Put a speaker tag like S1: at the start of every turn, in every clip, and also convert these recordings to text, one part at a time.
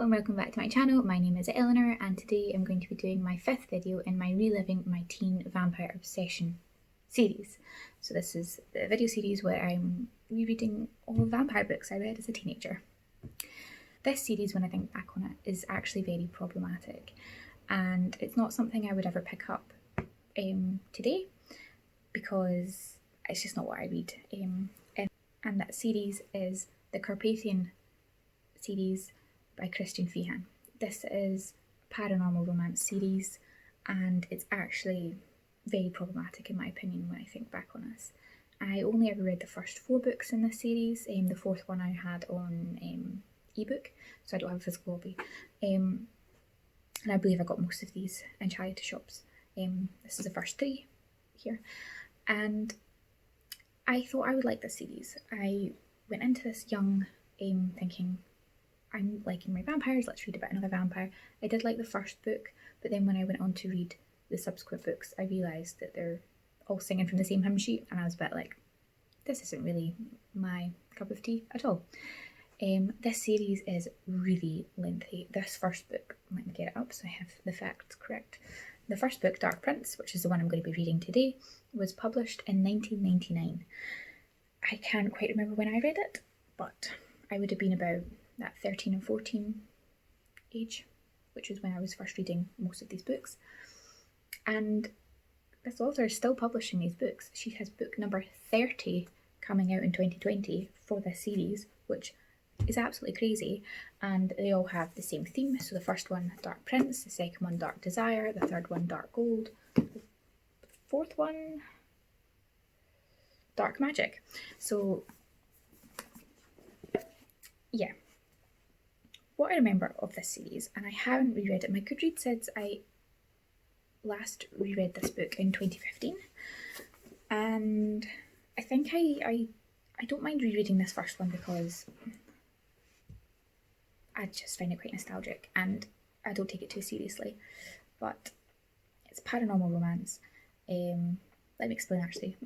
S1: and welcome back to my channel. My name is Eleanor and today I'm going to be doing my 5th video in my Reliving My Teen Vampire Obsession series. So this is the video series where I'm rereading all the vampire books I read as a teenager. This series, when I think back on it, is actually very problematic and it's not something I would ever pick up today because it's just not what I read. And that series is the Carpathian series by Christine Feehan. This is a paranormal romance series and it's actually very problematic in my opinion when I think back on this. I only ever read the first 4 books in this series. The 4th one I had on ebook, so I don't have a physical copy. And I believe I got most of these in charity shops. This is the first 3 here. And I thought I would like this series. I went into this young thinking, I'm liking my vampires, let's read about another vampire. I did like the first book, but then when I went on to read the subsequent books, I realised that they're all singing from the same hymn sheet, and I was a bit like, this isn't really my cup of tea at all. This series is really lengthy. This first book, let me get it up so I have the facts correct. The first book, Dark Prince, which is the one I'm going to be reading today, was published in 1999. I can't quite remember when I read it, but I would have been about that 13 and 14 age, which was when I was first reading most of these books. And this author is still publishing these books. She has book number 30 coming out in 2020 for this series, which is absolutely crazy, and they all have the same theme. So the first one, Dark Prince, the second one, Dark Desire, the third one, Dark Gold, the 4th one, Dark Magic. So yeah, what I remember of this series, and I haven't reread it, my Goodreads says I last reread this book in 2015, and I think I don't mind rereading this first one because I just find it quite nostalgic and I don't take it too seriously, but it's paranormal romance. Let me explain actually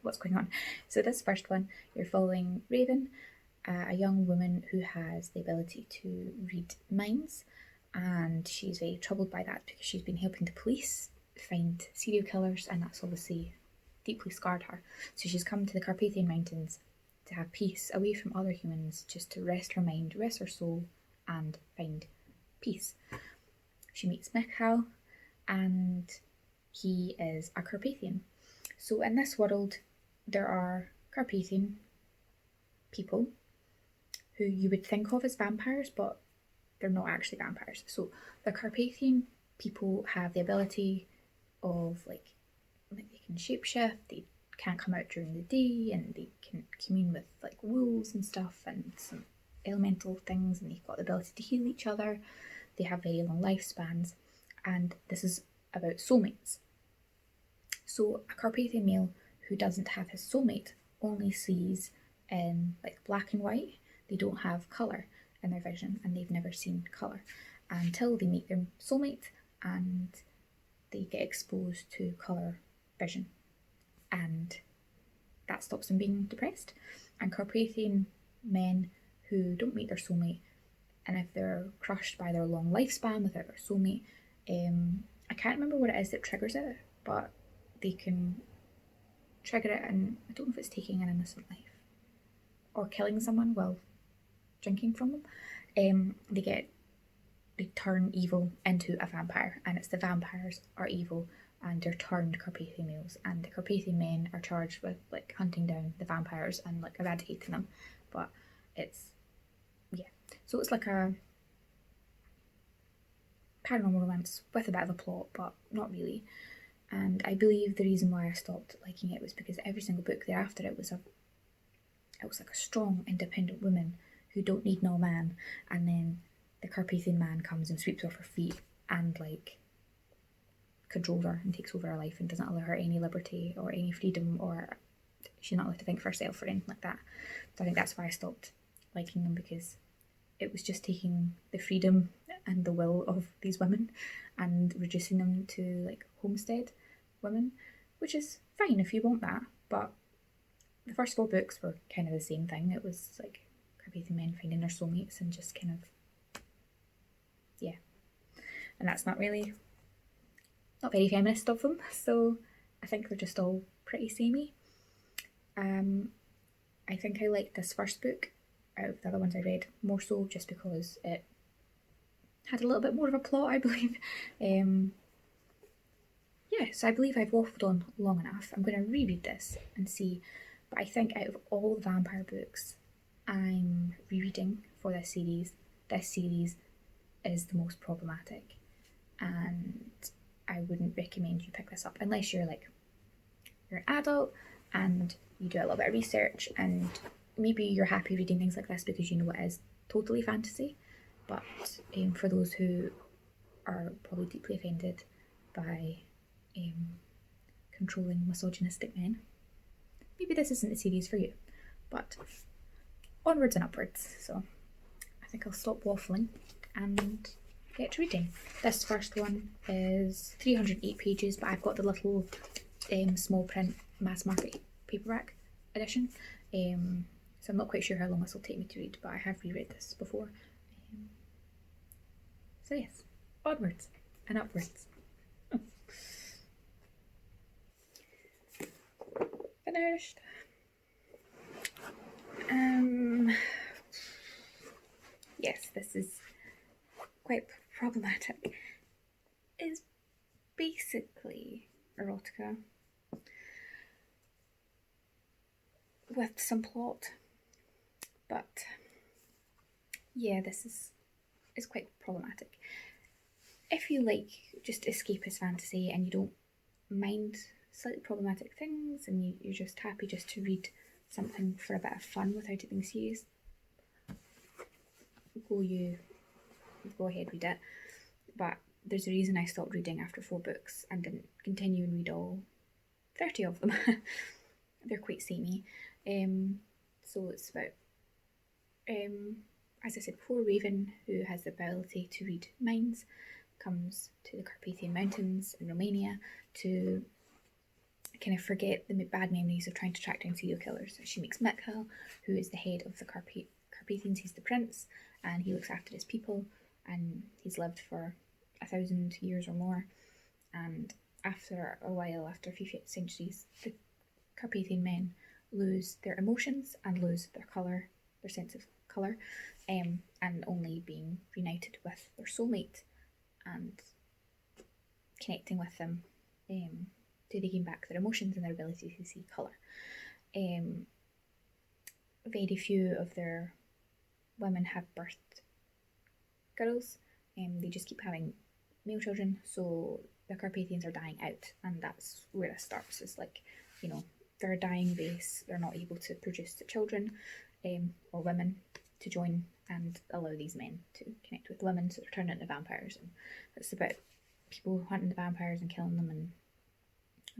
S1: what's going on. So this first one, you're following Raven, a young woman who has the ability to read minds, and she's very troubled by that because she's been helping the police find serial killers, and that's obviously deeply scarred her. So she's come to the Carpathian Mountains to have peace away from other humans, just to rest her mind, rest her soul, and find peace. She meets Mikhail, and he is a Carpathian. So in this world, there are Carpathian people who you would think of as vampires, but they're not actually vampires. So the Carpathian people have the ability of like they can shapeshift, they can't come out during the day, and they can commune with like wolves and stuff and some elemental things, and they've got the ability to heal each other. They have very long lifespans, and this is about soulmates. So a Carpathian male who doesn't have his soulmate only sees in like black and white. They don't have colour in their vision, and they've never seen colour until they meet their soulmate and they get exposed to colour vision, and that stops them being depressed. And Carpathian men who don't meet their soulmate, and if they're crushed by their long lifespan without their soulmate, I can't remember what it is that triggers it, but they can trigger it, and I don't know if it's taking an innocent life or killing someone while drinking from them. They turn evil into a vampire, and it's the vampires are evil and they're turned Carpathian males, and the Carpathian men are charged with like hunting down the vampires and like eradicating them. But it's so it's like a paranormal romance with a bit of a plot, but not really. And I believe the reason why I stopped liking it was because every single book thereafter it was like a strong, independent woman who don't need no man, and then the Carpathian man comes and sweeps off her feet and like controls her and takes over her life and doesn't allow her any liberty or any freedom, or she's not allowed to think for herself or anything like that. So I think that's why I stopped liking them, because it was just taking the freedom and the will of these women and reducing them to like homestead women, which is fine if you want that, but the first 4 books were kind of the same thing. It was like Carpathian men finding their soulmates and just kind of and that's not very feminist of them. So I think they're just all pretty samey. I think I liked this first book out of the other ones I read more so just because it had a little bit more of a plot, I believe. Yeah, so I believe I've waffled on long enough. I'm going to reread this and see. But I think out of all the vampire books I'm rereading for this series is the most problematic. And I wouldn't recommend you pick this up unless you're an adult and you do a little bit of research and maybe you're happy reading things like this because you know it is totally fantasy. But for those who are probably deeply offended by controlling misogynistic men, maybe this isn't the series for you. But onwards and upwards. So I think I'll stop waffling and get to reading. This first one is 308 pages, but I've got the little small print mass market paperback edition. So I'm not quite sure how long this will take me to read, but I have reread this before. So yes, onwards and upwards. Finished. Yes, this is quite problematic. It's basically erotica with some plot, but yeah, this is quite problematic. If you like just escapist fantasy and you don't mind slightly problematic things and you're just happy just to read something for a bit of fun without it being serious, go ahead, read it. But there's a reason I stopped reading after 4 books and didn't continue and read all 30 of them. They're quite samey. So it's about, as I said before, Raven, who has the ability to read minds, comes to the Carpathian Mountains in Romania to kind of forget the bad memories of trying to track down serial killers. She meets Mikhail, who is the head of the Carpathians. He's the prince, and he looks after his people, and he's lived for 1,000 years or more. And after a while, after a few centuries, the Carpathian men lose their emotions and lose their colour, their sense of colour, and only being reunited with their soulmate and connecting with them do they gain back their emotions and their ability to see colour. Very few of their women have birthed girls. They just keep having male children, so the Carpathians are dying out, and that's where it starts. It's like, they're a dying race. They're not able to produce the children or women to join and allow these men to connect with women, so they're turned into vampires. And it's about people hunting the vampires and killing them and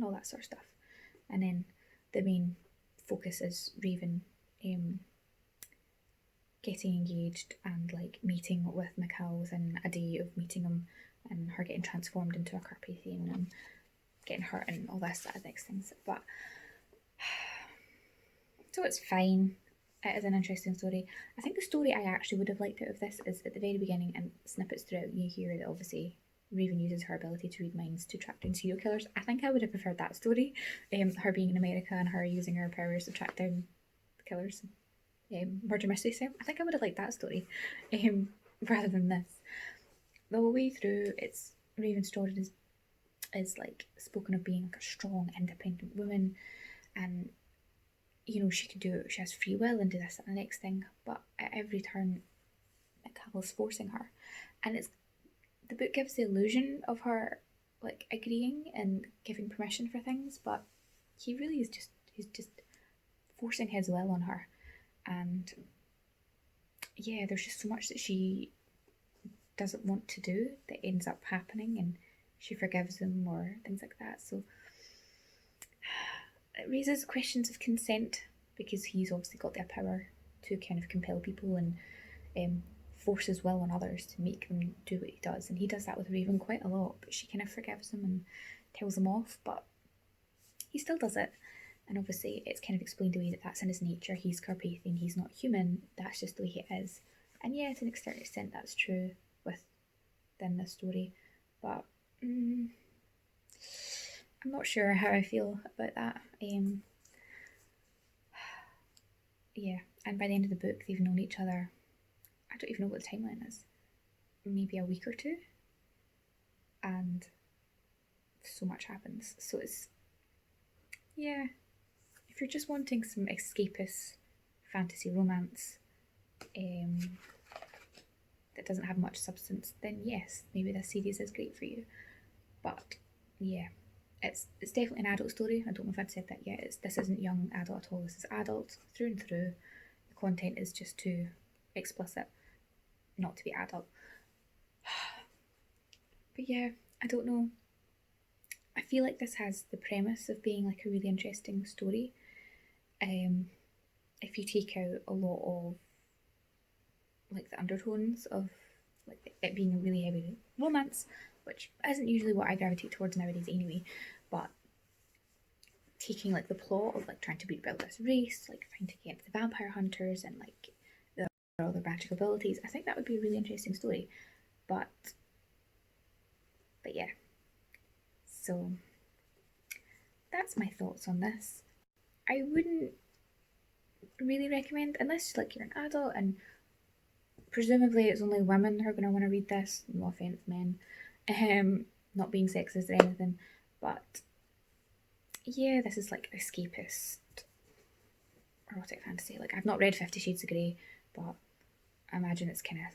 S1: all that sort of stuff. And then the main focus is Raven getting engaged and meeting with Mikhail within a day of meeting him, and her getting transformed into a Carpathian and getting hurt and all this next things. But so it's fine. It is an interesting story. I think the story I actually would have liked out of this is at the very beginning and snippets throughout. You hear that obviously Raven uses her ability to read minds to track down serial killers. I think I would have preferred that story. Her being in America and her using her powers to track down killers, murder mystery style. I think I would have liked that story rather than this. The whole way through, it's Raven's story is spoken of being a strong, independent woman, and she can do it. She has free will and do this and the next thing. But at every turn, Mikhail is forcing her, and the book gives the illusion of her agreeing and giving permission for things, but he really is he's just forcing his will on her. And yeah, there's just so much that she doesn't want to do that ends up happening, and she forgives him or things like that. So it raises questions of consent, because he's obviously got the power to kind of compel people and force his will on others to make them do what he does. And he does that with Raven quite a lot, but she kind of forgives him and tells him off, but he still does it. And obviously it's kind of explained away that that's in his nature. He's Carpathian, he's not human, that's just the way he is. And yeah, to an extent that's true within this story. but I'm not sure how I feel about that. Yeah, and by the end of the book, they've known each other. I don't even know what the timeline is. Maybe a week or two, and so much happens. So it's, yeah, if you're just wanting some escapist fantasy romance that doesn't have much substance, then yes, maybe this series is great for you. But yeah, it's definitely an adult story. I don't know if I'd said that yet. This isn't young adult at all. This is adult through and through. The content is just too explicit not to be adult. But yeah, I don't know. I feel like this has the premise of being like a really interesting story. If you take out a lot of like the undertones of like it being a really heavy romance, which isn't usually what I gravitate towards nowadays anyway, but taking like the plot of like trying to rebuild this race, like trying to get the vampire hunters and like their other magic abilities, I think that would be a really interesting story. But yeah. So that's my thoughts on this. I wouldn't really recommend, unless like you're an adult and presumably it's only women who are going to want to read this. No offense, men. Not being sexist or anything, but yeah, this is like escapist erotic fantasy. Like I've not read 50 Shades of Grey, but I imagine it's kind of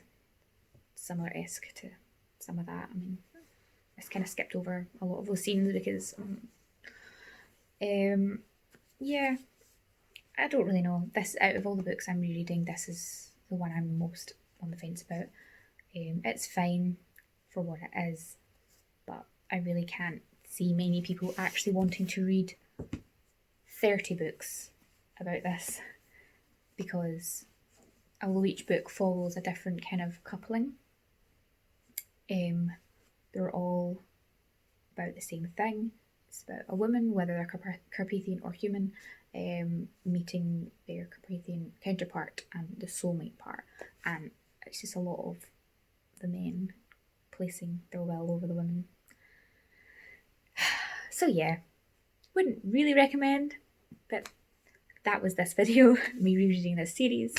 S1: similar-esque to some of that. I mean, it's kind of skipped over a lot of those scenes because yeah, I don't really know. This, out of all the books I'm rereading, this is the one I'm most on the fence about. It's fine for what it is, but I really can't see many people actually wanting to read 30 books about this, because although each book follows a different kind of coupling, they're all about the same thing. It's about a woman, whether they're Carpathian or human, meeting their Carpathian counterpart and the soulmate part, and it's just a lot of the men placing their will over the women. So yeah, wouldn't really recommend, but that was this video, me rereading this series.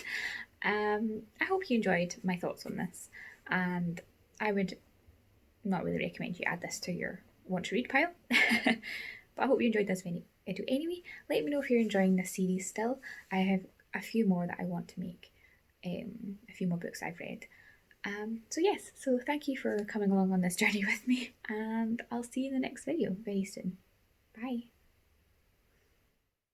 S1: I hope you enjoyed my thoughts on this, and I would not really recommend you add this to your want to read pile. But I hope you enjoyed this video anyway. Let me know if you're enjoying this series still. I have a few more that I want to make, a few more books I've read. So yes, so thank you for coming along on this journey with me, and I'll see you in the next video very soon. Bye.